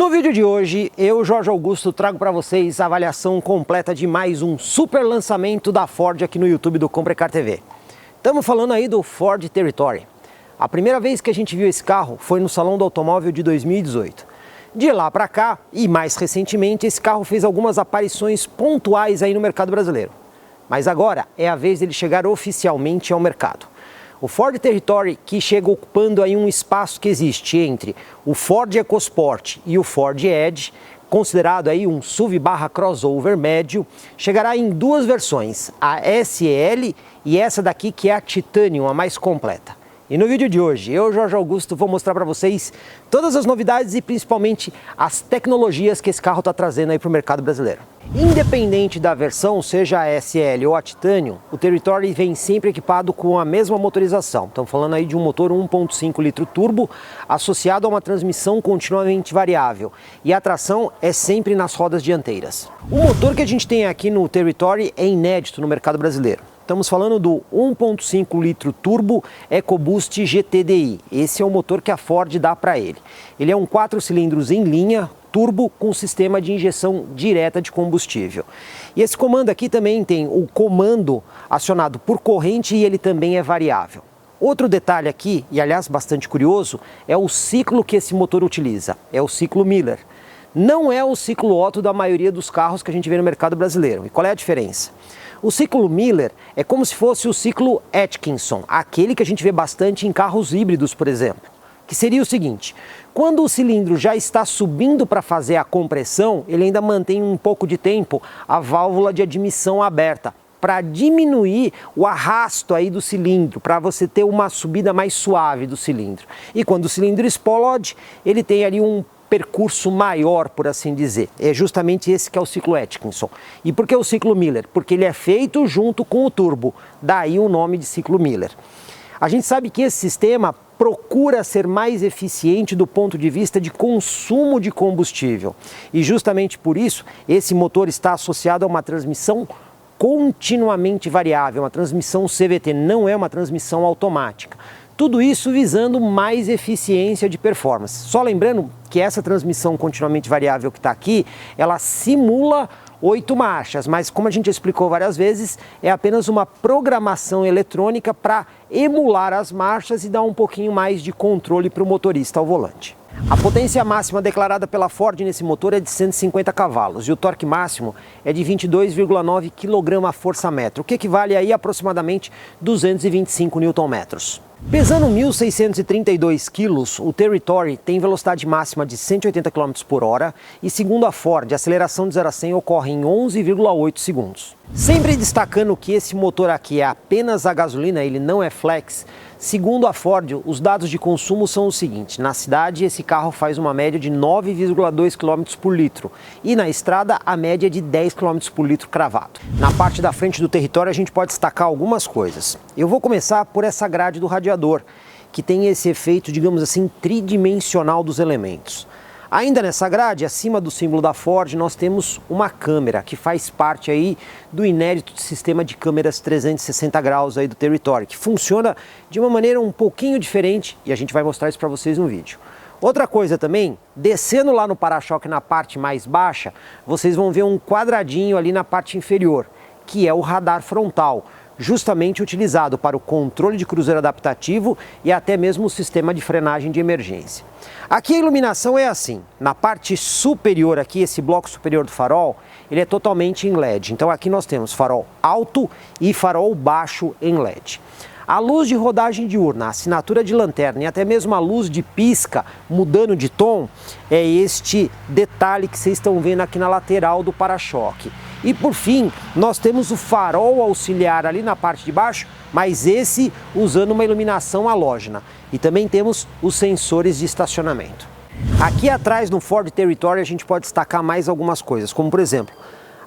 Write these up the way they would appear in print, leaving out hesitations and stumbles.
No vídeo de hoje, eu, Jorge Augusto, trago para vocês a avaliação completa de mais um super lançamento da Ford aqui no YouTube do Comprecar TV. Estamos falando aí do Ford Territory. A primeira vez que a gente viu esse carro foi no Salão do Automóvel de 2018. De lá para cá, e mais recentemente, esse carro fez algumas aparições pontuais aí no mercado brasileiro. Mas agora é a vez dele chegar oficialmente ao mercado. O Ford Territory, que chega ocupando aí um espaço que existe entre o Ford EcoSport e o Ford Edge, considerado aí um SUV/crossover médio, chegará em duas versões, a SL e essa daqui que é a Titanium, a mais completa. E no vídeo de hoje, eu, Jorge Augusto, vou mostrar para vocês todas as novidades e principalmente as tecnologias que esse carro está trazendo aí para o mercado brasileiro. Independente da versão, seja a SL ou a Titanium, o Territory vem sempre equipado com a mesma motorização. Estamos falando aí de um motor 1.5 litro turbo associado a uma transmissão continuamente variável. E a tração é sempre nas rodas dianteiras. O motor que a gente tem aqui no Territory é inédito no mercado brasileiro. Estamos falando do 1.5 litro turbo EcoBoost GTDI. Esse é o motor que a Ford dá para ele. Ele é um 4 cilindros em linha, turbo com sistema de injeção direta de combustível. E esse comando aqui também tem o comando acionado por corrente e ele também é variável. Outro detalhe aqui, e aliás bastante curioso, é o ciclo que esse motor utiliza. É o ciclo Miller. Não é o ciclo Otto da maioria dos carros que a gente vê no mercado brasileiro. E qual é a diferença? O ciclo Miller é como se fosse o ciclo Atkinson, aquele que a gente vê bastante em carros híbridos, por exemplo. Que seria o seguinte, quando o cilindro já está subindo para fazer a compressão, ele ainda mantém um pouco de tempo a válvula de admissão aberta, para diminuir o arrasto aí do cilindro, para você ter uma subida mais suave do cilindro. E quando o cilindro explode, ele tem ali um percurso maior, por assim dizer. É justamente esse que é o ciclo Atkinson. E por que o ciclo Miller? Porque ele é feito junto com o turbo, daí o nome de ciclo Miller. A gente sabe que esse sistema procura ser mais eficiente do ponto de vista de consumo de combustível. E justamente por isso, esse motor está associado a uma transmissão continuamente variável, uma transmissão CVT, não é uma transmissão automática. Tudo isso visando mais eficiência de performance. Só lembrando que essa transmissão continuamente variável que está aqui, ela simula 8 marchas, mas como a gente explicou várias vezes, é apenas uma programação eletrônica para emular as marchas e dar um pouquinho mais de controle para o motorista ao volante. A potência máxima declarada pela Ford nesse motor é de 150 cavalos e o torque máximo é de 22,9 kgfm, o que equivale aí a aproximadamente 225 Nm. Pesando 1.632 kg, o Territory tem velocidade máxima de 180 km por hora e, segundo a Ford, a aceleração de 0 a 100 ocorre em 11,8 segundos. Sempre destacando que esse motor aqui é apenas a gasolina, ele não é flex. Segundo a Ford, os dados de consumo são os seguintes: na cidade esse carro faz uma média de 9,2 km por litro e na estrada a média é de 10 km por litro cravado. Na parte da frente do Territory a gente pode destacar algumas coisas. Eu vou começar por essa grade do radiador, que tem esse efeito, digamos assim, tridimensional dos elementos. Ainda nessa grade, acima do símbolo da Ford, nós temos uma câmera que faz parte aí do inédito sistema de câmeras 360 graus aí do Territory, que funciona de uma maneira um pouquinho diferente e a gente vai mostrar isso para vocês no vídeo. Outra coisa também, descendo lá no para-choque na parte mais baixa, vocês vão ver um quadradinho ali na parte inferior, que é o radar frontal, justamente utilizado para o controle de cruzeiro adaptativo e até mesmo o sistema de frenagem de emergência. Aqui a iluminação é assim, na parte superior aqui, esse bloco superior do farol, ele é totalmente em LED. Então aqui nós temos farol alto e farol baixo em LED. A luz de rodagem diurna, a assinatura de lanterna e até mesmo a luz de pisca mudando de tom é este detalhe que vocês estão vendo aqui na lateral do para-choque. E por fim, nós temos o farol auxiliar ali na parte de baixo, mas esse usando uma iluminação halógena. E também temos os sensores de estacionamento. Aqui atrás no Ford Territory a gente pode destacar mais algumas coisas, como por exemplo,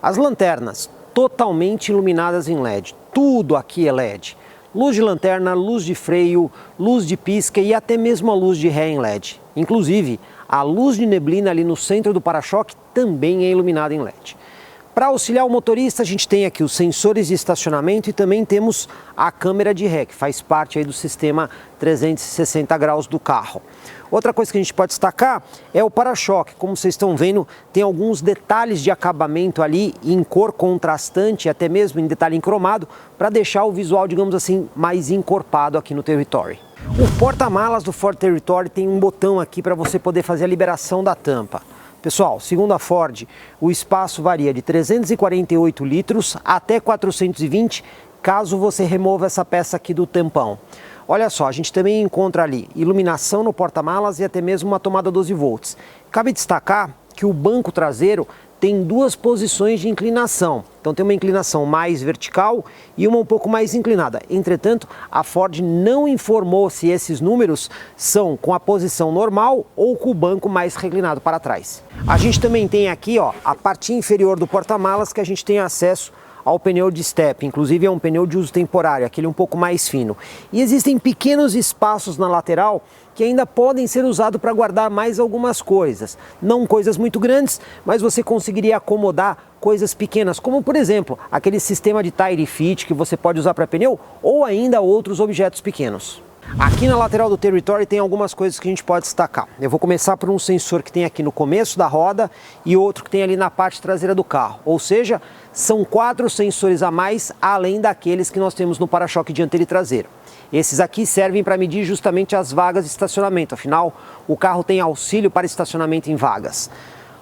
as lanternas totalmente iluminadas em LED. Tudo aqui é LED. Luz de lanterna, luz de freio, luz de pisca e até mesmo a luz de ré em LED. Inclusive, a luz de neblina ali no centro do para-choque também é iluminada em LED. Para auxiliar o motorista, a gente tem aqui os sensores de estacionamento e também temos a câmera de ré, que faz parte aí do sistema 360 graus do carro. Outra coisa que a gente pode destacar é o para-choque. Como vocês estão vendo, tem alguns detalhes de acabamento ali em cor contrastante, até mesmo em detalhe em cromado, para deixar o visual, digamos assim, mais encorpado aqui no Territory. O porta-malas do Ford Territory tem um botão aqui para você poder fazer a liberação da tampa. Pessoal, segundo a Ford, o espaço varia de 348 litros até 420, caso você remova essa peça aqui do tampão. Olha só, a gente também encontra ali iluminação no porta-malas e até mesmo uma tomada 12 volts. Cabe destacar que o banco traseiro tem duas posições de inclinação. Então tem uma inclinação mais vertical e uma um pouco mais inclinada. Entretanto, a Ford não informou se esses números são com a posição normal ou com o banco mais reclinado para trás. A gente também tem aqui, ó, a parte inferior do porta-malas que a gente tem acesso ao pneu de step, inclusive é um pneu de uso temporário, aquele um pouco mais fino. E existem pequenos espaços na lateral que ainda podem ser usados para guardar mais algumas coisas. Não coisas muito grandes, mas você conseguiria acomodar coisas pequenas, como por exemplo, aquele sistema de tire fit que você pode usar para pneu ou ainda outros objetos pequenos. Aqui na lateral do Territory tem algumas coisas que a gente pode destacar. Eu vou começar por um sensor que tem aqui no começo da roda e outro que tem ali na parte traseira do carro. Ou seja, são 4 sensores a mais, além daqueles que nós temos no para-choque dianteiro e traseiro. Esses aqui servem para medir justamente as vagas de estacionamento, afinal, o carro tem auxílio para estacionamento em vagas.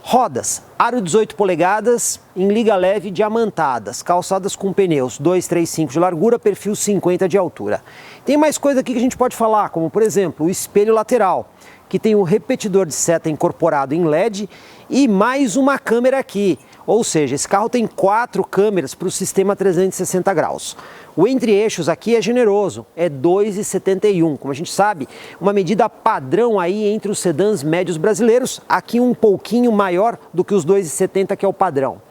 Rodas, aro 18 polegadas, em liga leve diamantadas, calçadas com pneus 235 de largura, perfil 50 de altura. Tem mais coisa aqui que a gente pode falar, como por exemplo, o espelho lateral, que tem um repetidor de seta incorporado em LED e mais uma câmera aqui. Ou seja, esse carro tem 4 câmeras para o sistema 360 graus. O entre-eixos aqui é generoso, é 2,71. Como a gente sabe, uma medida padrão aí entre os sedãs médios brasileiros, aqui um pouquinho maior do que os 2,70 que é o padrão.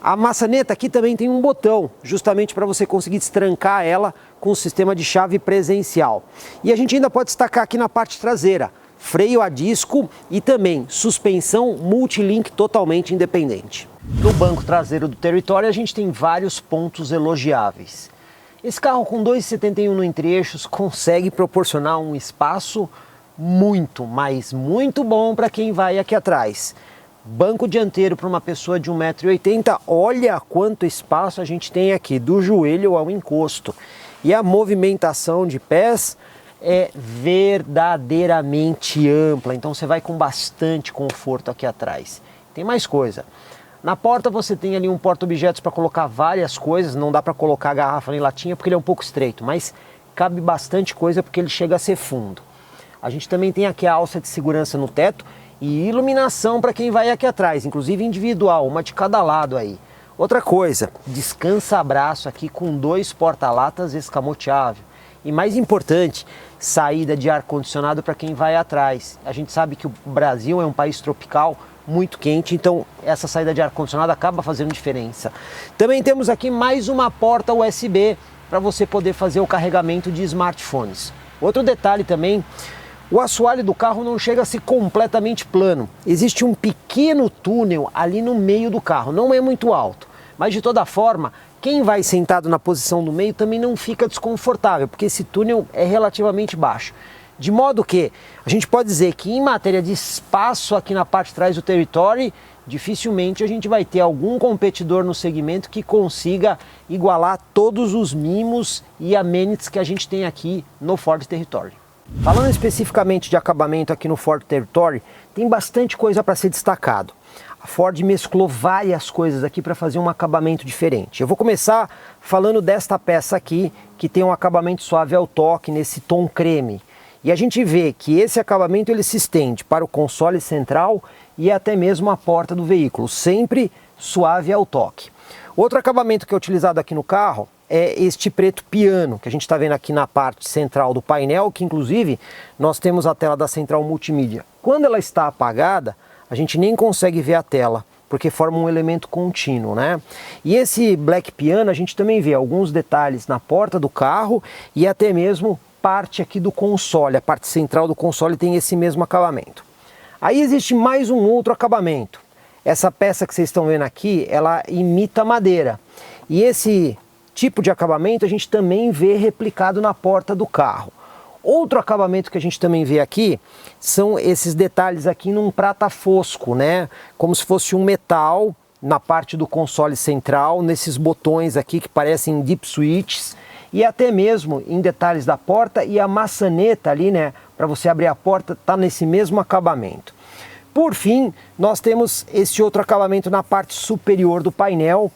A maçaneta aqui também tem um botão, justamente para você conseguir destrancar ela com o sistema de chave presencial. E a gente ainda pode destacar aqui na parte traseira, freio a disco e também suspensão multilink totalmente independente. No banco traseiro do Territory a gente tem vários pontos elogiáveis. Esse carro com 2,71 no entre-eixos consegue proporcionar um espaço muito, mas muito bom para quem vai aqui atrás. Banco dianteiro para uma pessoa de 1,80 m, olha quanto espaço a gente tem aqui, do joelho ao encosto. E a movimentação de pés é verdadeiramente ampla, então você vai com bastante conforto aqui atrás. Tem mais coisa. Na porta você tem ali um porta-objetos para colocar várias coisas, não dá para colocar garrafa nem latinha porque ele é um pouco estreito, mas cabe bastante coisa porque ele chega a ser fundo. A gente também tem aqui a alça de segurança no teto e iluminação para quem vai aqui atrás, inclusive individual, uma de cada lado aí. Outra coisa, descansa-braço aqui com 2 porta-latas escamoteável. E mais importante, saída de ar-condicionado para quem vai atrás. A gente sabe que o Brasil é um país tropical, muito quente, então essa saída de ar-condicionado acaba fazendo diferença. Também temos aqui mais uma porta USB para você poder fazer o carregamento de smartphones. Outro detalhe também, o assoalho do carro não chega a ser completamente plano. Existe um pequeno túnel ali no meio do carro, não é muito alto, mas de toda forma, quem vai sentado na posição do meio também não fica desconfortável, porque esse túnel é relativamente baixo. De modo que a gente pode dizer que em matéria de espaço aqui na parte de trás do Territory, dificilmente a gente vai ter algum competidor no segmento que consiga igualar todos os mimos e amenities que a gente tem aqui no Ford Territory. Falando especificamente de acabamento aqui no Ford Territory, tem bastante coisa para ser destacado. A Ford mesclou várias coisas aqui para fazer um acabamento diferente. Eu vou começar falando desta peça aqui, que tem um acabamento suave ao toque nesse tom creme. E a gente vê que esse acabamento ele se estende para o console central e até mesmo a porta do veículo, sempre suave ao toque. Outro acabamento que é utilizado aqui no carro é este preto piano, que a gente está vendo aqui na parte central do painel, que inclusive nós temos a tela da central multimídia. Quando ela está apagada, a gente nem consegue ver a tela, porque forma um elemento contínuo, né? E esse black piano a gente também vê alguns detalhes na porta do carro e até mesmo parte aqui do console, a parte central do console tem esse mesmo acabamento. Aí existe mais um outro acabamento, Essa peça que vocês estão vendo aqui, ela imita madeira. E esse tipo de acabamento a gente também vê replicado na porta do carro. Outro acabamento que a gente também vê aqui são esses detalhes aqui num prata fosco, né? Como se fosse um metal na parte do console central, nesses botões aqui que parecem dip switches, e até mesmo em detalhes da porta, e a maçaneta ali, né, para você abrir a porta, tá nesse mesmo acabamento. Por fim, nós temos esse outro acabamento na parte superior do painel,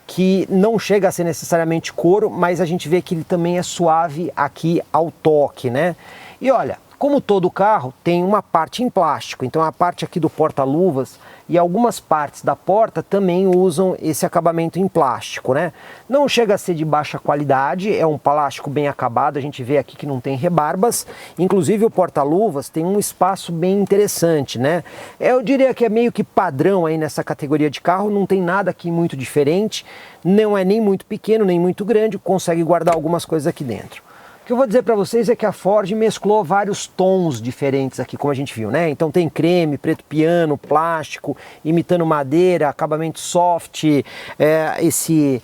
que não chega a ser necessariamente couro, mas a gente vê que ele também é suave aqui ao toque, né? E olha, como todo carro tem uma parte em plástico, então a parte aqui do porta-luvas e algumas partes da porta também usam esse acabamento em plástico, né? Não chega a ser de baixa qualidade, é um plástico bem acabado, a gente vê aqui que não tem rebarbas, inclusive o porta-luvas tem um espaço bem interessante, né? Eu diria que é meio que padrão aí nessa categoria de carro, não tem nada aqui muito diferente, não é nem muito pequeno, nem muito grande, consegue guardar algumas coisas aqui dentro. O que eu vou dizer para vocês é que a Ford mesclou vários tons diferentes aqui, como a gente viu, né? Então tem creme, preto piano, plástico, imitando madeira, acabamento soft, esse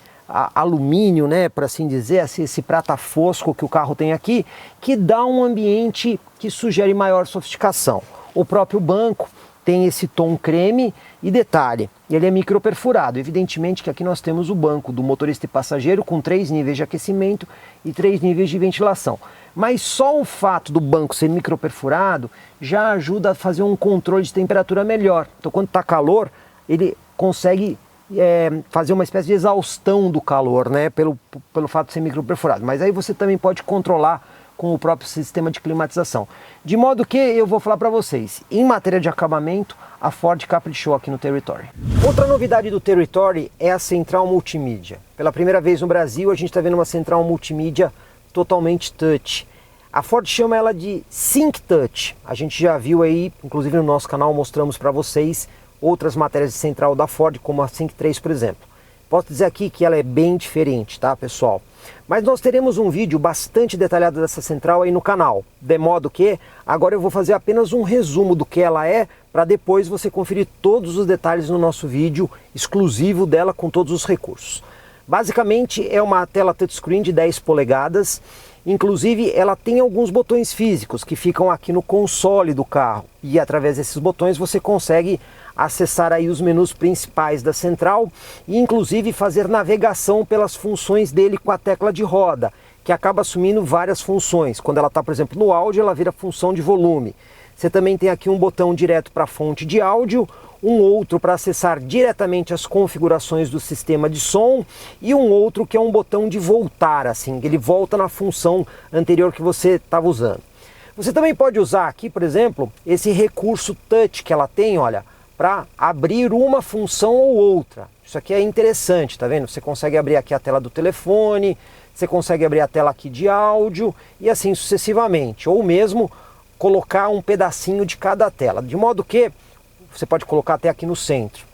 alumínio, né, por assim dizer, esse prata fosco que o carro tem aqui, que dá um ambiente que sugere maior sofisticação. O próprio banco tem esse tom creme e detalhe, ele é microperfurado. Evidentemente que aqui nós temos o banco do motorista e passageiro com 3 níveis de aquecimento e 3 níveis de ventilação. Mas só o fato do banco ser microperfurado já ajuda a fazer um controle de temperatura melhor. Então quando está calor, ele consegue fazer uma espécie de exaustão do calor, né, pelo fato de ser microperfurado. Mas aí você também pode controlar com o próprio sistema de climatização. De modo que eu vou falar para vocês, em matéria de acabamento, a Ford caprichou aqui no Territory. Outra novidade do Territory é a central multimídia. Pela primeira vez no Brasil, a gente está vendo uma central multimídia totalmente touch. A Ford chama ela de Sync Touch. A gente já viu aí, inclusive no nosso canal mostramos para vocês outras matérias de central da Ford, como a Sync 3, por exemplo. Posso dizer aqui que ela é bem diferente, tá, pessoal? Mas nós teremos um vídeo bastante detalhado dessa central aí no canal, de modo que agora eu vou fazer apenas um resumo do que ela é, para depois você conferir todos os detalhes no nosso vídeo exclusivo dela com todos os recursos. Basicamente é uma tela touchscreen de 10 polegadas, inclusive ela tem alguns botões físicos que ficam aqui no console do carro, e através desses botões você consegue acessar aí os menus principais da central e inclusive fazer navegação pelas funções dele com a tecla de roda, que acaba assumindo várias funções. Quando ela está, por exemplo, no áudio, ela vira função de volume. Você também tem aqui um botão direto para a fonte de áudio, um outro para acessar diretamente as configurações do sistema de som e um outro que é um botão de voltar, assim, ele volta na função anterior que você estava usando. Você também pode usar aqui, por exemplo, esse recurso touch que ela tem, olha, para abrir uma função ou outra. Isso aqui é interessante, tá vendo? Você consegue abrir aqui a tela do telefone, você consegue abrir a tela aqui de áudio e assim sucessivamente, ou mesmo colocar um pedacinho de cada tela, de modo que você pode colocar até aqui no centro.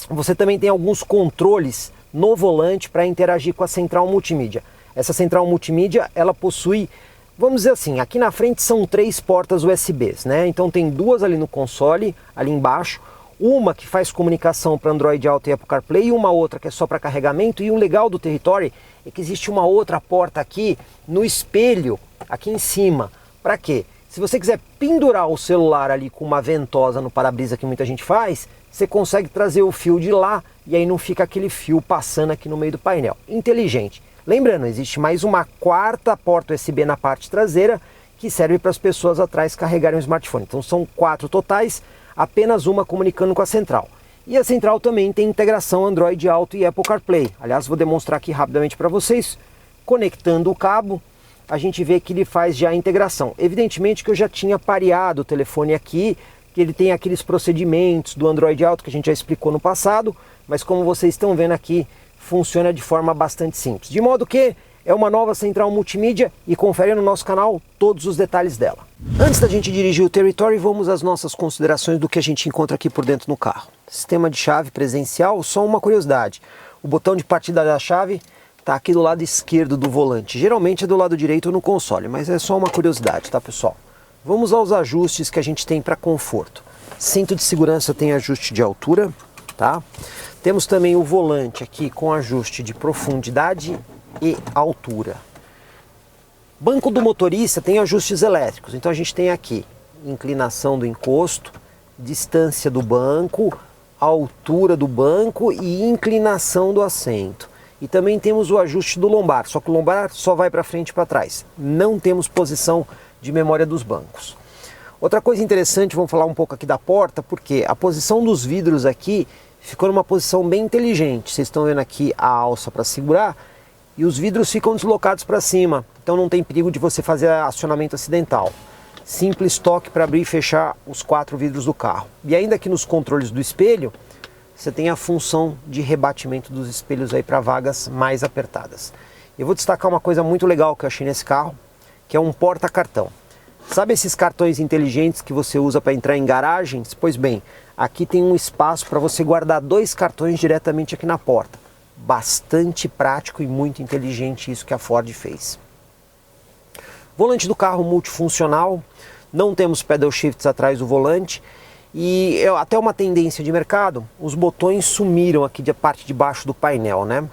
Você também tem alguns controles no volante para interagir com a central multimídia. Essa central multimídia, ela possui, vamos dizer assim, aqui na frente são 3 portas USBs, né? Então tem 2 ali no console, ali embaixo, uma que faz comunicação para Android Auto e Apple CarPlay e uma outra que é só para carregamento. E o legal do Territory é que existe uma outra porta aqui no espelho, aqui em cima. Para quê? Se você quiser pendurar o celular ali com uma ventosa no para-brisa que muita gente faz, você consegue trazer o fio de lá e aí não fica aquele fio passando aqui no meio do painel. Inteligente. Lembrando, existe mais uma 4ª porta USB na parte traseira que serve para as pessoas atrás carregarem o smartphone. Então são 4 totais, apenas uma comunicando com a central. E a central também tem integração Android Auto e Apple CarPlay. Aliás, vou demonstrar aqui rapidamente para vocês. Conectando o cabo, a gente vê que ele faz já a integração. Evidentemente que eu já tinha pareado o telefone aqui, que ele tem aqueles procedimentos do Android Auto que a gente já explicou no passado, mas como vocês estão vendo aqui, funciona de forma bastante simples. De modo que é uma nova central multimídia e confere no nosso canal todos os detalhes dela. Antes da gente dirigir o Territory, vamos às nossas considerações do que a gente encontra aqui por dentro no carro. Sistema de chave presencial, só uma curiosidade. O botão de partida da chave está aqui do lado esquerdo do volante. Geralmente é do lado direito no console, mas é só uma curiosidade, tá, pessoal? Vamos aos ajustes que a gente tem para conforto. Cinto de segurança tem ajuste de altura, tá? Temos também o volante aqui com ajuste de profundidade e altura. Banco do motorista tem ajustes elétricos, então a gente tem aqui inclinação do encosto, distância do banco, altura do banco e inclinação do assento. E também temos o ajuste do lombar, só que o lombar só vai para frente e para trás. Não temos posição de memória dos bancos. Outra coisa interessante, vamos falar um pouco aqui da porta, porque a posição dos vidros aqui ficou numa posição bem inteligente. Vocês estão vendo aqui a alça para segurar e os vidros ficam deslocados para cima, então não tem perigo de você fazer acionamento acidental. Simples toque para abrir e fechar os 4 vidros do carro. E ainda aqui nos controles do espelho, você tem a função de rebatimento dos espelhos aí para vagas mais apertadas. Eu vou destacar uma coisa muito legal que eu achei nesse carro, que é um porta-cartão. Sabe esses cartões inteligentes que você usa para entrar em garagens? Pois bem, aqui tem um espaço para você guardar 2 cartões diretamente aqui na porta. Bastante prático e muito inteligente isso que a Ford fez. Volante do carro multifuncional, não temos pedal shifts atrás do volante e até uma tendência de mercado, os botões sumiram aqui da parte de baixo do painel, né?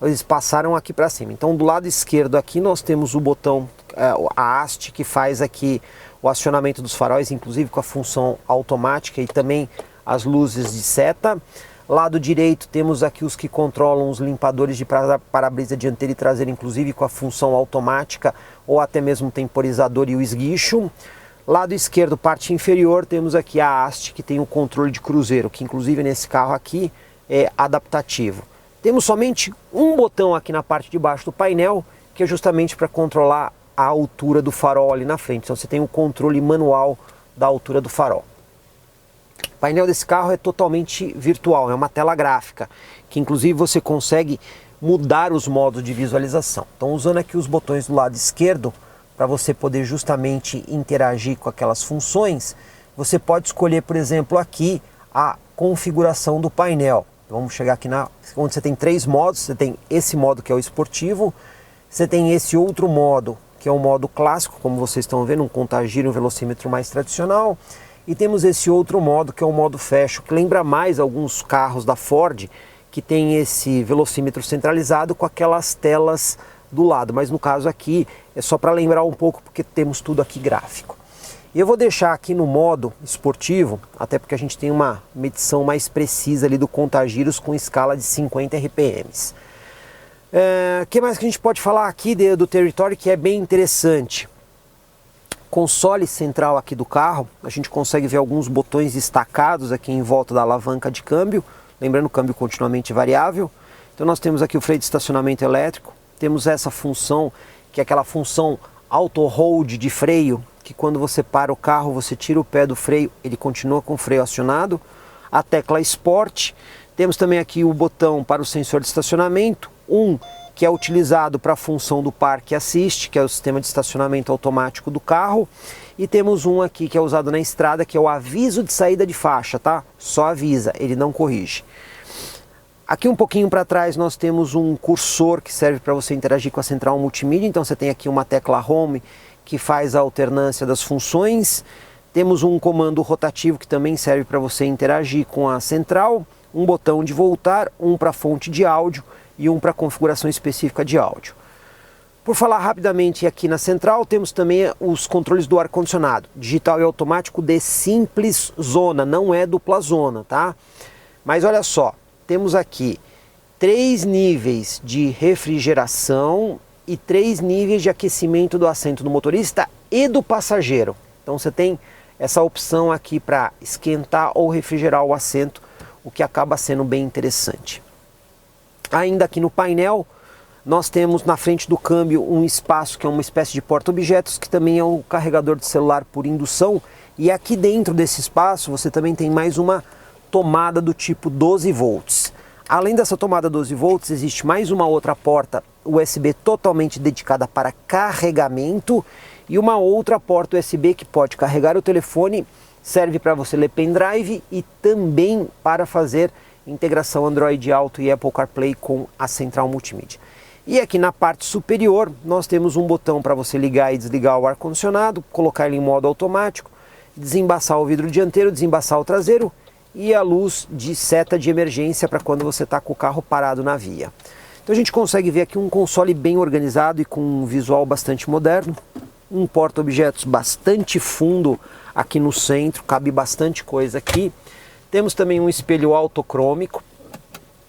Eles passaram aqui para cima. Então do lado esquerdo aqui nós temos o botão, a haste que faz aqui o acionamento dos faróis, inclusive com a função automática e também as luzes de seta. Lado direito temos aqui os que controlam os limpadores de para-brisa dianteiro e traseiro, inclusive com a função automática ou até mesmo temporizador e o esguicho. Lado esquerdo, parte inferior, temos aqui a haste que tem o controle de cruzeiro, que inclusive nesse carro aqui é adaptativo. Temos somente um botão aqui na parte de baixo do painel, que é justamente para controlar a altura do farol ali na frente. Então você tem o controle manual da altura do farol. O painel desse carro é totalmente virtual, é uma tela gráfica, que inclusive você consegue mudar os modos de visualização. Então usando aqui os botões do lado esquerdo, para você poder justamente interagir com aquelas funções, você pode escolher, por exemplo, aqui a configuração do painel. Vamos chegar aqui onde você tem 3 modos, você tem esse modo que é o esportivo, você tem esse outro modo, que é o modo clássico, como vocês estão vendo, um contagiro, um velocímetro mais tradicional, e temos esse outro modo, que é o modo fashion, que lembra mais alguns carros da Ford, que tem esse velocímetro centralizado com aquelas telas do lado, mas no caso aqui é só para lembrar um pouco, porque temos tudo aqui gráfico. E eu vou deixar aqui no modo esportivo, até porque a gente tem uma medição mais precisa ali do contagiros com escala de 50 RPMs. Que mais que a gente pode falar aqui do Territory que é bem interessante? Console central aqui do carro, a gente consegue ver alguns botões destacados aqui em volta da alavanca de câmbio, lembrando o câmbio continuamente variável. Então nós temos aqui o freio de estacionamento elétrico, temos essa função, que é aquela função auto-hold de freio, que quando você para o carro, você tira o pé do freio, ele continua com o freio acionado. A tecla Sport, temos também aqui o botão para o sensor de estacionamento, que é utilizado para a função do Park Assist, que é o sistema de estacionamento automático do carro, e temos um aqui que é usado na estrada, que é o aviso de saída de faixa, tá? Só avisa, ele não corrige. Aqui um pouquinho para trás nós temos um cursor que serve para você interagir com a central multimídia, então você tem aqui uma tecla Home que faz a alternância das funções, temos um comando rotativo que também serve para você interagir com a central, um botão de voltar, um para fonte de áudio e um para configuração específica de áudio. Por falar rapidamente aqui na central, temos também os controles do ar-condicionado, digital e automático de simples zona, não é dupla zona, tá? Mas olha só, temos aqui 3 níveis de refrigeração e 3 níveis de aquecimento do assento do motorista e do passageiro. Então você tem essa opção aqui para esquentar ou refrigerar o assento, o que acaba sendo bem interessante. Ainda aqui no painel, nós temos na frente do câmbio um espaço que é uma espécie de porta-objetos, que também é o carregador de celular por indução, e aqui dentro desse espaço você também tem mais uma tomada do tipo 12 volts. Além dessa tomada 12 volts, existe mais uma outra porta USB totalmente dedicada para carregamento e uma outra porta USB que pode carregar o telefone, serve para você ler pendrive e também para fazer integração Android Auto e Apple CarPlay com a central multimídia. E aqui na parte superior nós temos um botão para você ligar e desligar o ar-condicionado, colocar ele em modo automático, desembaçar o vidro dianteiro, desembaçar o traseiro e a luz de seta de emergência para quando você está com o carro parado na via. Então a gente consegue ver aqui um console bem organizado e com um visual bastante moderno, um porta-objetos bastante fundo aqui no centro, cabe bastante coisa aqui. Temos também um espelho autocrômico,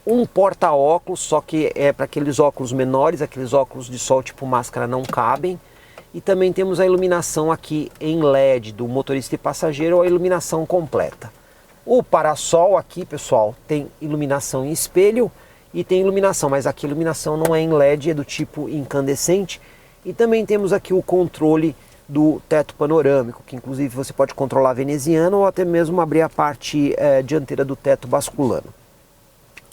um porta-óculos, só que é para aqueles óculos menores, aqueles óculos de sol tipo máscara não cabem. E também temos a iluminação aqui em LED do motorista e passageiro, ou a iluminação completa. O parasol aqui, pessoal, tem iluminação em espelho e tem iluminação, mas aqui a iluminação não é em LED, é do tipo incandescente. E também temos aqui o controle do teto panorâmico, que inclusive você pode controlar veneziano ou até mesmo abrir a parte dianteira do teto basculando.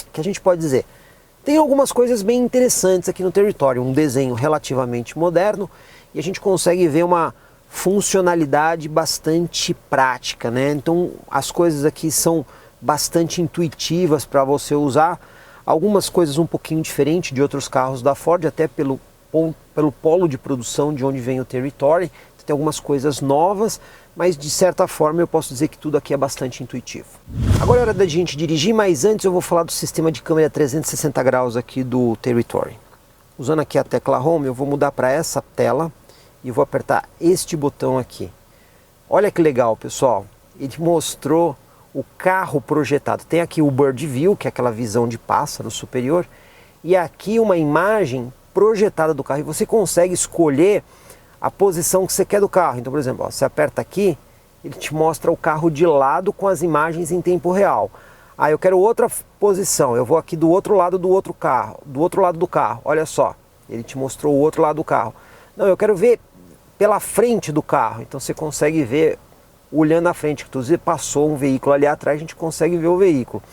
O que a gente pode dizer? Tem algumas coisas bem interessantes aqui no Territory, um desenho relativamente moderno e a gente consegue ver uma funcionalidade bastante prática, né? Então as coisas aqui são bastante intuitivas para você usar, algumas coisas um pouquinho diferentes de outros carros da Ford, até pelo polo de produção de onde vem o Territory. Tem algumas coisas novas, mas de certa forma eu posso dizer que tudo aqui é bastante intuitivo. Agora é hora da gente dirigir, mas antes eu vou falar do sistema de câmera 360 graus aqui do Territory. Usando aqui a tecla Home, eu vou mudar para essa tela e vou apertar este botão aqui. Olha que legal, pessoal, ele mostrou o carro projetado. Tem aqui o Bird View, que é aquela visão de pássaro superior, e aqui uma imagem projetada do carro, e você consegue escolher a posição que você quer do carro. Então, por exemplo, ó, você aperta aqui, ele te mostra o carro de lado com as imagens em tempo real. Ah, eu quero outra posição, eu vou aqui do outro lado do outro carro, do outro lado do carro, olha só, ele te mostrou o outro lado do carro. Não, eu quero ver pela frente do carro, então você consegue ver olhando à frente, inclusive passou um veículo ali atrás, a gente consegue ver o veículo.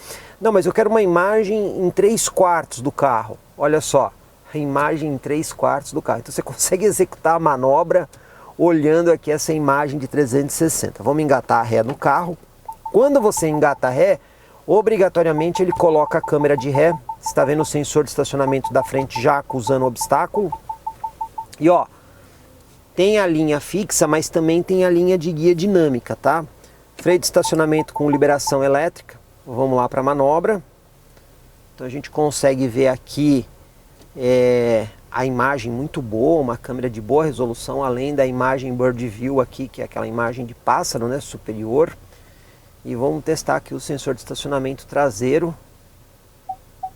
Não, mas eu quero uma imagem em 3/4 do carro, olha só. A imagem em 3/4 do carro. Então você consegue executar a manobra olhando aqui essa imagem de 360. Vamos engatar a ré no carro. Quando você engata a ré, obrigatoriamente ele coloca a câmera de ré. Você está vendo o sensor de estacionamento da frente já acusando o obstáculo. E ó, tem a linha fixa, mas também tem a linha de guia dinâmica, tá? Freio de estacionamento com liberação elétrica. Vamos lá para a manobra. Então a gente consegue ver aqui a imagem muito boa, uma câmera de boa resolução, além da imagem Bird View aqui, que é aquela imagem de pássaro, né, superior. E vamos testar aqui o sensor de estacionamento traseiro.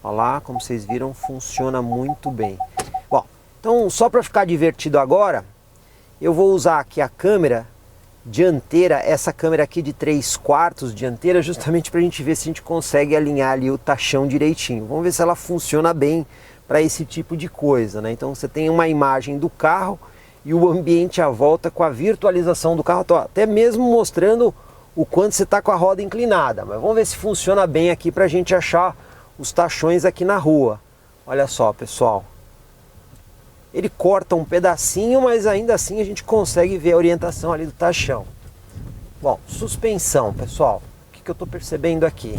Olha lá, como vocês viram, funciona muito bem. Bom, então só para ficar divertido agora, eu vou usar aqui a câmera dianteira, essa câmera aqui de 3/4 dianteira, justamente para a gente ver se a gente consegue alinhar ali o tachão direitinho. Vamos ver se ela funciona bem para esse tipo de coisa, né? Então você tem uma imagem do carro e o ambiente à volta com a virtualização do carro, até mesmo mostrando o quanto você está com a roda inclinada. Mas vamos ver se funciona bem aqui para a gente achar os tachões aqui na rua. Olha só, pessoal. Ele corta um pedacinho, mas ainda assim a gente consegue ver a orientação ali do tachão. Bom, suspensão, pessoal. O que eu estou percebendo aqui?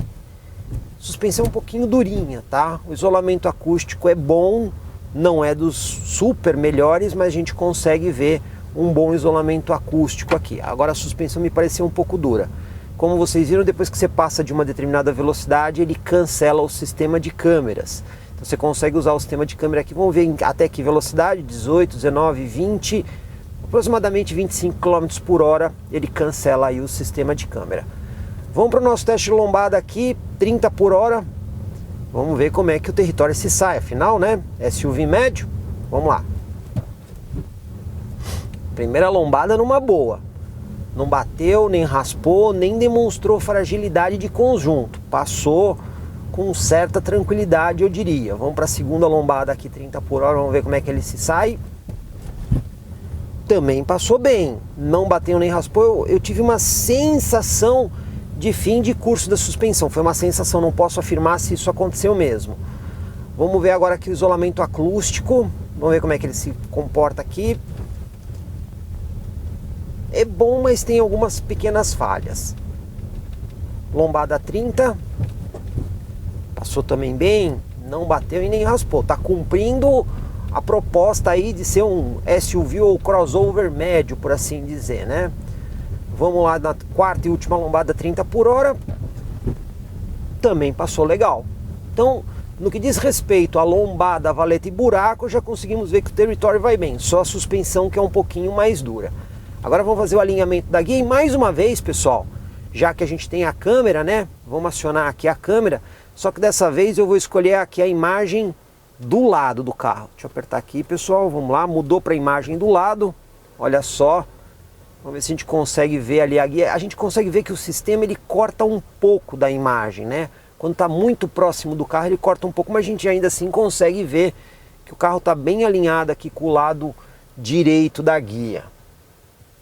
Suspensão um pouquinho durinha, tá? O isolamento acústico é bom, não é dos super melhores, mas a gente consegue ver um bom isolamento acústico aqui. Agora a suspensão me pareceu um pouco dura. Como vocês viram, depois que você passa de uma determinada velocidade, ele cancela o sistema de câmeras. Então você consegue usar o sistema de câmera aqui, vamos ver até que velocidade, 18, 19, 20, aproximadamente 25 km por hora, ele cancela aí o sistema de câmera. Vamos para o nosso teste de lombada aqui, 30 por hora. Vamos ver como é que o Territory se sai. Afinal, né? SUV médio. Vamos lá. Primeira lombada numa boa. Não bateu, nem raspou, nem demonstrou fragilidade de conjunto. Passou com certa tranquilidade, eu diria. Vamos para a segunda lombada aqui, 30 por hora. Vamos ver como é que ele se sai. Também passou bem. Não bateu nem raspou. Eu tive uma sensação de fim de curso da suspensão. Foi uma sensação, não posso afirmar se isso aconteceu mesmo. Vamos ver agora aqui o isolamento acústico. Vamos ver como é que ele se comporta aqui. É bom, mas tem algumas pequenas falhas. Lombada 30. Passou também bem. Não bateu e nem raspou. Tá cumprindo a proposta aí de ser um SUV ou crossover médio, por assim dizer, né? Vamos lá na quarta e última lombada, 30 por hora. também passou legal. Então, no que diz respeito a lombada, valeta e buraco, já conseguimos ver que o Territory vai bem, só a suspensão que é um pouquinho mais dura. Agora vamos fazer o alinhamento da guia e mais uma vez, pessoal, já que a gente tem a câmera, né? Vamos acionar aqui a câmera, só que dessa vez eu vou escolher aqui a imagem do lado do carro. Deixa eu apertar aqui, pessoal, vamos lá, mudou para a imagem do lado, olha só. Vamos ver se a gente consegue ver ali a guia. A gente consegue ver que o sistema ele corta um pouco da imagem, né? Quando está muito próximo do carro ele corta um pouco, mas a gente ainda assim consegue ver que o carro está bem alinhado aqui com o lado direito da guia.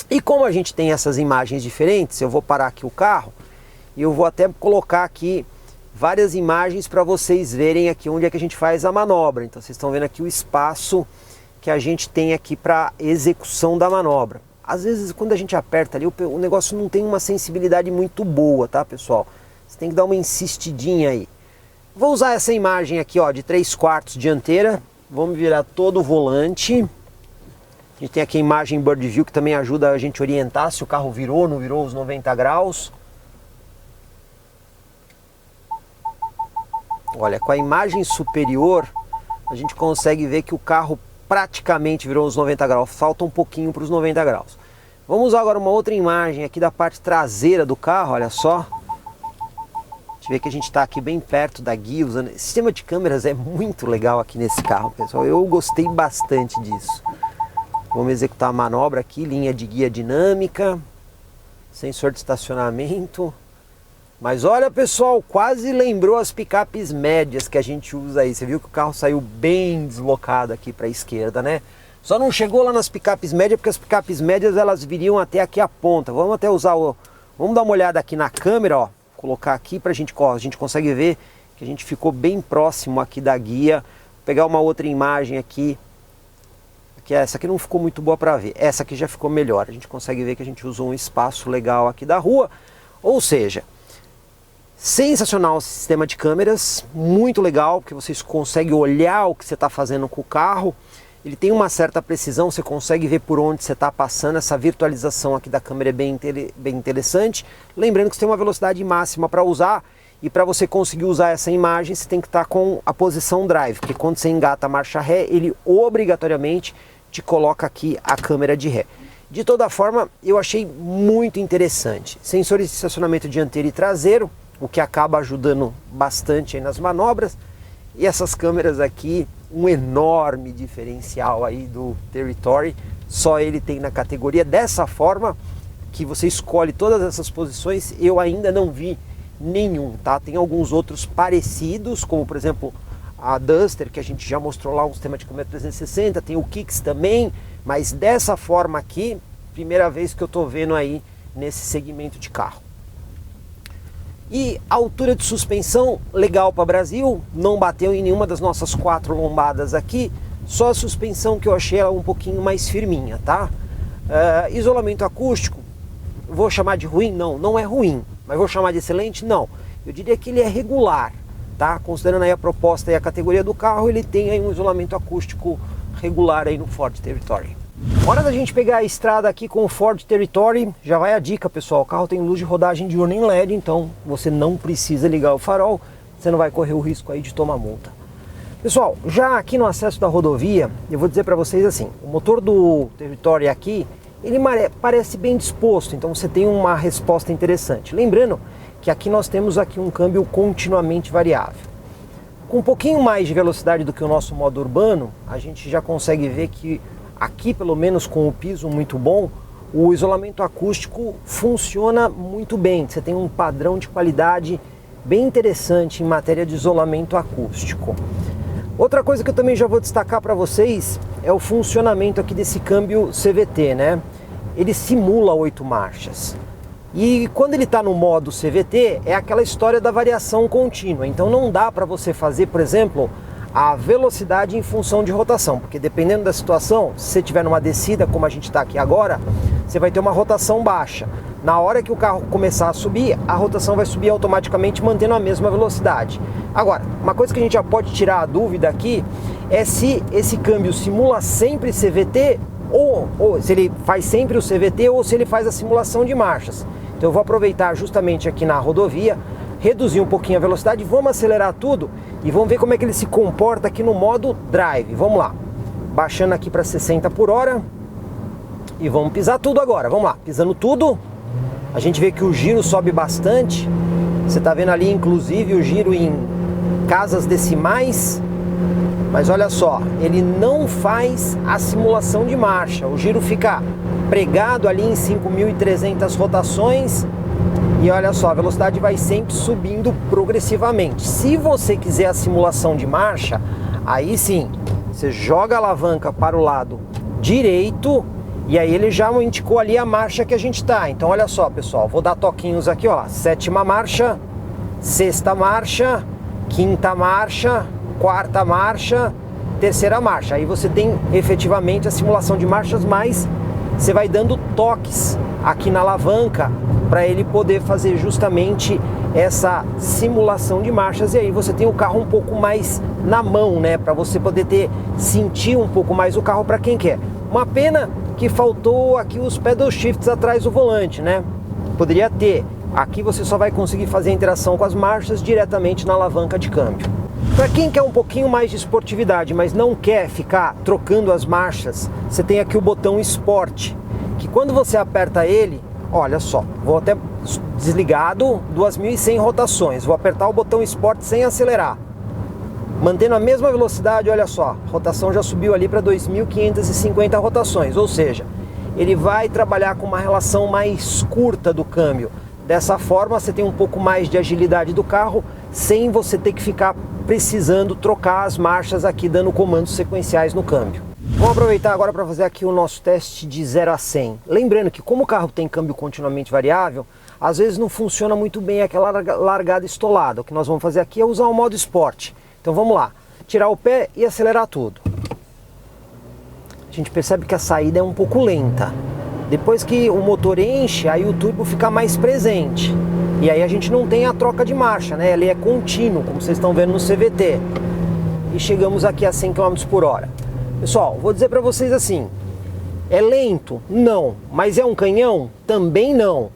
E como a gente tem essas imagens diferentes, eu vou parar aqui o carro e eu vou até colocar aqui várias imagens para vocês verem aqui onde é que a gente faz a manobra. Então vocês estão vendo aqui o espaço que a gente tem aqui para execução da manobra. Às vezes quando a gente aperta ali o negócio não tem uma sensibilidade muito boa, tá, pessoal? Você tem que dar uma insistidinha aí. Vou usar essa imagem aqui, ó, de 3/4 dianteira. Vamos virar todo o volante. A gente tem aqui a imagem Bird View que também ajuda a gente a orientar se o carro virou ou não virou os 90 graus. Olha, com a imagem superior a gente consegue ver que o carro praticamente virou os 90 graus, falta um pouquinho para os 90 graus. Vamos usar agora uma outra imagem aqui da parte traseira do carro, olha só. A gente vê que a gente está aqui bem perto da guia, usando... O sistema de câmeras é muito legal aqui nesse carro, pessoal, eu gostei bastante disso. Vamos executar a manobra aqui, linha de guia dinâmica, sensor de estacionamento. Mas olha, pessoal, quase lembrou as picapes médias que a gente usa aí. Você viu que o carro saiu bem deslocado aqui para a esquerda, né? Só não chegou lá nas picapes médias porque as picapes médias elas viriam até aqui a ponta. Vamos até usar o... Vamos dar uma olhada aqui na câmera, ó. Colocar aqui para a gente consegue ver que a gente ficou bem próximo aqui da guia. Vou pegar uma outra imagem aqui. Que essa aqui não ficou muito boa para ver. Essa aqui já ficou melhor. A gente consegue ver que a gente usou um espaço legal aqui da rua. Ou seja, sensacional o sistema de câmeras, muito legal, porque vocês conseguem olhar o que você está fazendo com o carro. Ele tem uma certa precisão, você consegue ver por onde você está passando. Essa virtualização aqui da câmera é bem interessante. Lembrando que você tem uma velocidade máxima para usar. E para você conseguir usar essa imagem, você tem que estar com a posição drive. Porque quando você engata a marcha ré, ele obrigatoriamente te coloca aqui a câmera de ré. De toda forma, eu achei muito interessante. Sensores de estacionamento dianteiro e traseiro, o que acaba ajudando bastante aí nas manobras. E essas câmeras aqui, um enorme diferencial aí do Territory. Só ele tem na categoria. Dessa forma que você escolhe todas essas posições, eu ainda não vi nenhum, tá? Tem alguns outros parecidos, como por exemplo a Duster, que a gente já mostrou lá um sistema de câmera 360, tem o Kicks também, mas dessa forma aqui, primeira vez que eu tô vendo aí nesse segmento de carro. E a altura de suspensão, legal para Brasil, não bateu em nenhuma das nossas 4 lombadas aqui, só a suspensão que eu achei ela um pouquinho mais firminha, tá? Isolamento acústico, vou chamar de ruim? Não, não é ruim, mas vou chamar de excelente? Não, eu diria que ele é regular, tá? Considerando aí a proposta e a categoria do carro, ele tem aí um isolamento acústico regular aí no Ford Territory. Hora da gente pegar a estrada aqui com o Ford Territory, já vai a dica, pessoal, o carro tem luz de rodagem diurna em LED, então você não precisa ligar o farol, você não vai correr o risco aí de tomar multa. Pessoal, já aqui no acesso da rodovia, eu vou dizer para vocês assim, o motor do Territory aqui, ele parece bem disposto, então você tem uma resposta interessante. Lembrando que aqui nós temos aqui um câmbio continuamente variável. Com um pouquinho mais de velocidade do que o nosso modo urbano, a gente já consegue ver que aqui, pelo menos com o piso muito bom, o isolamento acústico funciona muito bem. Você tem um padrão de qualidade bem interessante em matéria de isolamento acústico. Outra coisa que eu também já vou destacar para vocês é o funcionamento aqui desse câmbio CVT, né? Ele simula 8 marchas. E quando ele está no modo CVT, é aquela história da variação contínua. Então não dá para você fazer, por exemplo, a velocidade em função de rotação. Porque dependendo da situação, se você estiver numa descida, como a gente está aqui agora, você vai ter uma rotação baixa. Na hora que o carro começar a subir, a rotação vai subir automaticamente, mantendo a mesma velocidade. Agora, uma coisa que a gente já pode tirar a dúvida aqui é se esse câmbio simula sempre CVT ou se ele faz sempre o CVT ou se ele faz a simulação de marchas. Então eu vou aproveitar justamente aqui na rodovia, reduzir um pouquinho a velocidade, vamos acelerar tudo e vamos ver como é que ele se comporta aqui no modo drive. Vamos lá, baixando aqui para 60 por hora e vamos pisar tudo agora. Vamos lá, pisando tudo, a gente vê que o giro sobe bastante. Você está vendo ali inclusive o giro em casas decimais, mas olha só, ele não faz a simulação de marcha, o giro fica pregado ali em 5.300 rotações. E olha só, a velocidade vai sempre subindo progressivamente. Se você quiser a simulação de marcha, aí sim, você joga a alavanca para o lado direito e aí ele já indicou ali a marcha que a gente está. Então olha só, pessoal, vou dar toquinhos aqui, ó, 7ª marcha, 6ª marcha, 5ª marcha, 4ª marcha, 3ª marcha. Aí você tem efetivamente a simulação de marchas, mas você vai dando toques aqui na alavanca para ele poder fazer justamente essa simulação de marchas, e aí você tem o carro um pouco mais na mão, né, para você poder sentir um pouco mais o carro para quem quer. Uma pena que faltou aqui os pedal shifts atrás do volante, né? Poderia ter. Aqui você só vai conseguir fazer a interação com as marchas diretamente na alavanca de câmbio. Para quem quer um pouquinho mais de esportividade, mas não quer ficar trocando as marchas, você tem aqui o botão Sport, que quando você aperta ele, olha só, vou até desligado, 2.100 rotações, vou apertar o botão Sport sem acelerar, mantendo a mesma velocidade, olha só, a rotação já subiu ali para 2.550 rotações, ou seja, ele vai trabalhar com uma relação mais curta do câmbio. Dessa forma você tem um pouco mais de agilidade do carro, sem você ter que ficar precisando trocar as marchas aqui, dando comandos sequenciais no câmbio. Vamos aproveitar agora para fazer aqui o nosso teste de 0 a 100. Lembrando que como o carro tem câmbio continuamente variável, às vezes não funciona muito bem aquela largada estolada. O que nós vamos fazer aqui é usar o modo Sport. Então vamos lá, tirar o pé e acelerar tudo. A gente percebe que a saída é um pouco lenta. Depois que o motor enche, aí o turbo fica mais presente. E aí a gente não tem a troca de marcha, né? Ele é contínuo, como vocês estão vendo no CVT. E chegamos aqui a 100 km por hora. Pessoal, vou dizer para vocês assim, é lento? Não. Mas é um canhão? Também não.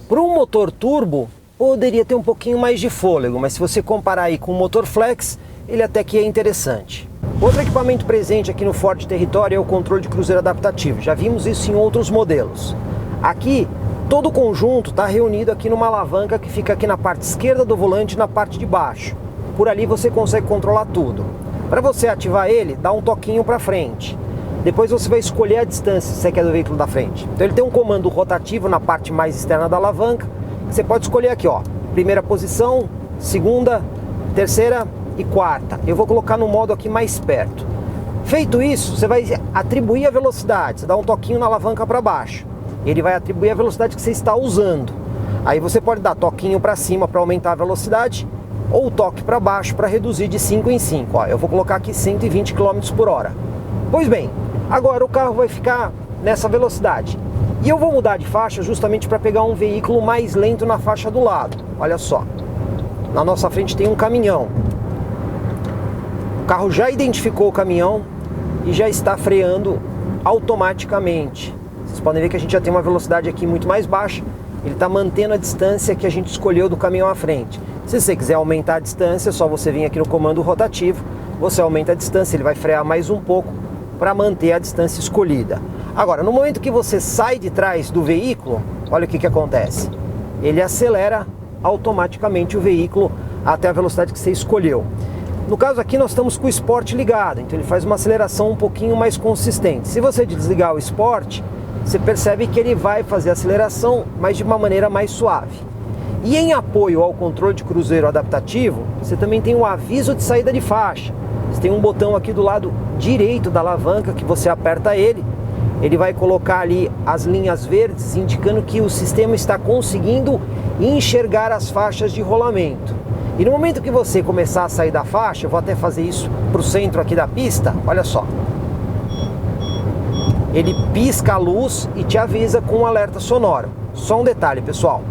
Para um motor turbo, poderia ter um pouquinho mais de fôlego, mas se você comparar aí com o motor flex, ele até que é interessante. Outro equipamento presente aqui no Ford Territory é o controle de cruzeiro adaptativo. Já vimos isso em outros modelos. Aqui, todo o conjunto está reunido aqui numa alavanca que fica aqui na parte esquerda do volante e na parte de baixo. Por ali você consegue controlar tudo. Para você ativar ele, dá um toquinho para frente. Depois você vai escolher a distância se você quer do veículo da frente. Então ele tem um comando rotativo na parte mais externa da alavanca. Você pode escolher aqui, ó, primeira posição, segunda, terceira e quarta. Eu vou colocar no modo aqui mais perto. Feito isso, você vai atribuir a velocidade. Você dá um toquinho na alavanca para baixo. Ele vai atribuir a velocidade que você está usando. Aí você pode dar toquinho para cima para aumentar a velocidade ou toque para baixo para reduzir de 5 em 5. Ó, eu vou colocar aqui 120 km por hora. Pois bem, agora o carro vai ficar nessa velocidade. E eu vou mudar de faixa justamente para pegar um veículo mais lento na faixa do lado. Olha só, na nossa frente tem um caminhão. O carro já identificou o caminhão e já está freando automaticamente. Vocês podem ver que a gente já tem uma velocidade aqui muito mais baixa. Ele está mantendo a distância que a gente escolheu do caminhão à frente. Se você quiser aumentar a distância, é só você vir aqui no comando rotativo. Você aumenta a distância, ele vai frear mais um pouco para manter a distância escolhida. Agora, no momento que você sai de trás do veículo, olha o que acontece. Ele acelera automaticamente o veículo até a velocidade que você escolheu. No caso aqui nós estamos com o Sport ligado, então ele faz uma aceleração um pouquinho mais consistente. Se você desligar o Sport, você percebe que ele vai fazer a aceleração, mas de uma maneira mais suave. E em apoio ao controle de cruzeiro adaptativo, você também tem o aviso de saída de faixa. Você tem um botão aqui do lado direito da alavanca que você aperta ele vai colocar ali as linhas verdes, indicando que o sistema está conseguindo enxergar as faixas de rolamento. E no momento que você começar a sair da faixa, eu vou até fazer isso para o centro aqui da pista, olha só. Ele pisca a luz e te avisa com um alerta sonoro. Só um detalhe, pessoal.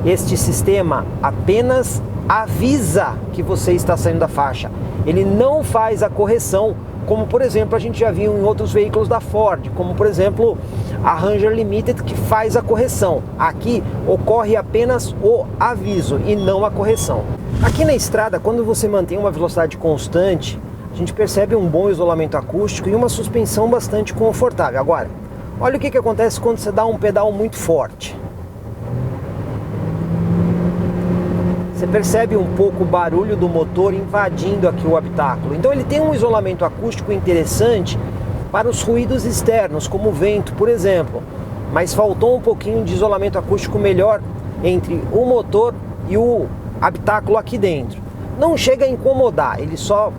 Este sistema apenas avisa que você está saindo da faixa. Ele não faz a correção, como por exemplo a gente já viu em outros veículos da Ford, como por exemplo a Ranger Limited que faz a correção. Aqui ocorre apenas o aviso e não a correção. Aqui na estrada, quando você mantém uma velocidade constante, a gente percebe um bom isolamento acústico e uma suspensão bastante confortável. Agora, olha o que acontece quando você dá um pedal muito forte. Você percebe um pouco o barulho do motor invadindo aqui o habitáculo. Então ele tem um isolamento acústico interessante para os ruídos externos, como o vento, por exemplo. Mas faltou um pouquinho de isolamento acústico melhor entre o motor e o habitáculo aqui dentro. Não chega a incomodar, ele só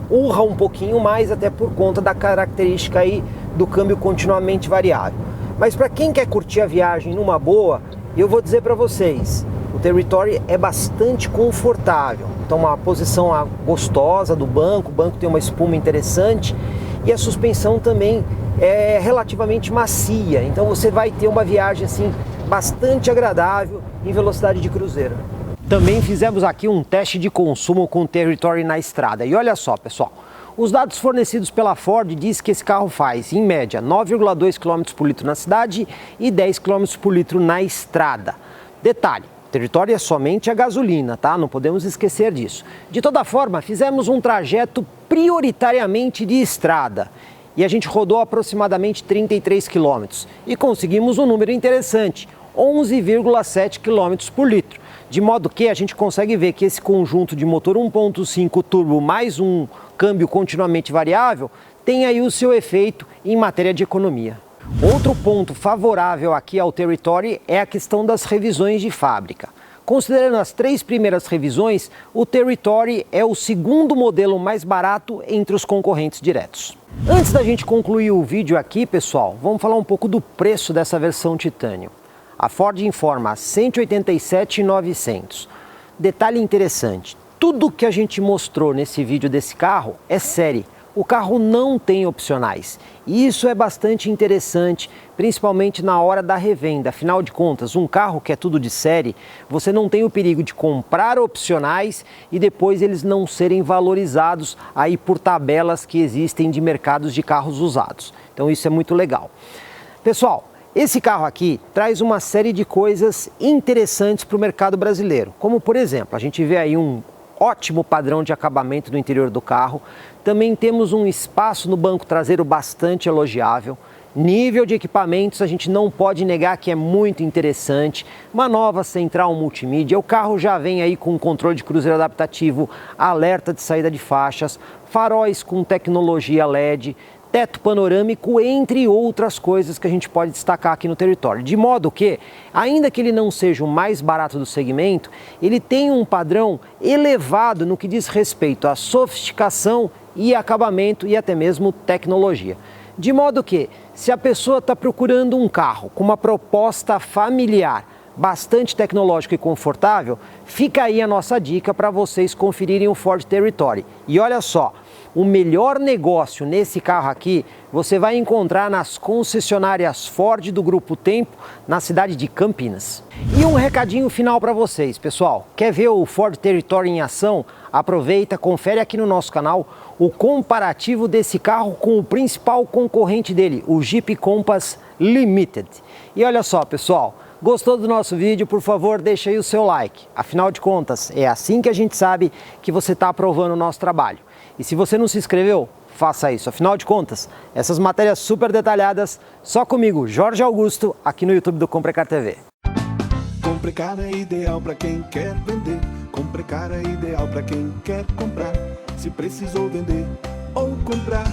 urra um pouquinho mais, até por conta da característica aí do câmbio continuamente variável. Mas para quem quer curtir a viagem numa boa, eu vou dizer para vocês, o Territory é bastante confortável. Então uma posição gostosa do banco, o banco tem uma espuma interessante e a suspensão também é relativamente macia. Então você vai ter uma viagem assim bastante agradável em velocidade de cruzeiro. Também fizemos aqui um teste de consumo com o Territory na estrada. E olha só, pessoal, os dados fornecidos pela Ford diz que esse carro faz, em média, 9,2 km por litro na cidade e 10 km por litro na estrada. Detalhe, o Territory é somente a gasolina, tá? Não podemos esquecer disso. De toda forma, fizemos um trajeto prioritariamente de estrada. E a gente rodou aproximadamente 33 km e conseguimos um número interessante, 11,7 km por litro. De modo que a gente consegue ver que esse conjunto de motor 1.5 turbo mais um câmbio continuamente variável tem aí o seu efeito em matéria de economia. Outro ponto favorável aqui ao Territory é a questão das revisões de fábrica. Considerando as 3 primeiras revisões, o Territory é o segundo modelo mais barato entre os concorrentes diretos. Antes da gente concluir o vídeo aqui, pessoal, vamos falar um pouco do preço dessa versão Titanium. A Ford informa R$ 187.900. Detalhe interessante, tudo que a gente mostrou nesse vídeo desse carro é série. O carro não tem opcionais. E isso é bastante interessante, principalmente na hora da revenda. Afinal de contas, um carro que é tudo de série, você não tem o perigo de comprar opcionais e depois eles não serem valorizados aí por tabelas que existem de mercados de carros usados. Então isso é muito legal. Pessoal, esse carro aqui traz uma série de coisas interessantes para o mercado brasileiro, como por exemplo, a gente vê aí um ótimo padrão de acabamento no interior do carro, também temos um espaço no banco traseiro bastante elogiável, nível de equipamentos a gente não pode negar que é muito interessante, uma nova central multimídia, o carro já vem aí com controle de cruzeiro adaptativo, alerta de saída de faixas, faróis com tecnologia LED, teto panorâmico, entre outras coisas que a gente pode destacar aqui no Territory. De modo que, ainda que ele não seja o mais barato do segmento, ele tem um padrão elevado no que diz respeito à sofisticação e acabamento e até mesmo tecnologia. De modo que, se a pessoa está procurando um carro com uma proposta familiar, bastante tecnológico e confortável, fica aí a nossa dica para vocês conferirem o Ford Territory. E olha só, o melhor negócio nesse carro aqui você vai encontrar nas concessionárias Ford do Grupo Tempo, na cidade de Campinas. E um recadinho final para vocês, pessoal. Quer ver o Ford Territory em ação? Aproveita, confere aqui no nosso canal o comparativo desse carro com o principal concorrente dele, o Jeep Compass Limited. E olha só, pessoal, gostou do nosso vídeo? Por favor, deixa aí o seu like. Afinal de contas, é assim que a gente sabe que você está aprovando o nosso trabalho. E se você não se inscreveu, faça isso. Afinal de contas, essas matérias super detalhadas, só comigo, Jorge Augusto, aqui no YouTube do Comprecar TV. Comprecar é ideal para quem quer vender. Comprecar é ideal para quem quer comprar. Se precisou vender ou comprar,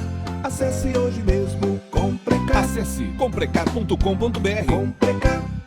acesse hoje mesmo Comprecar. Acesse comprecar.com.br. Comprecar.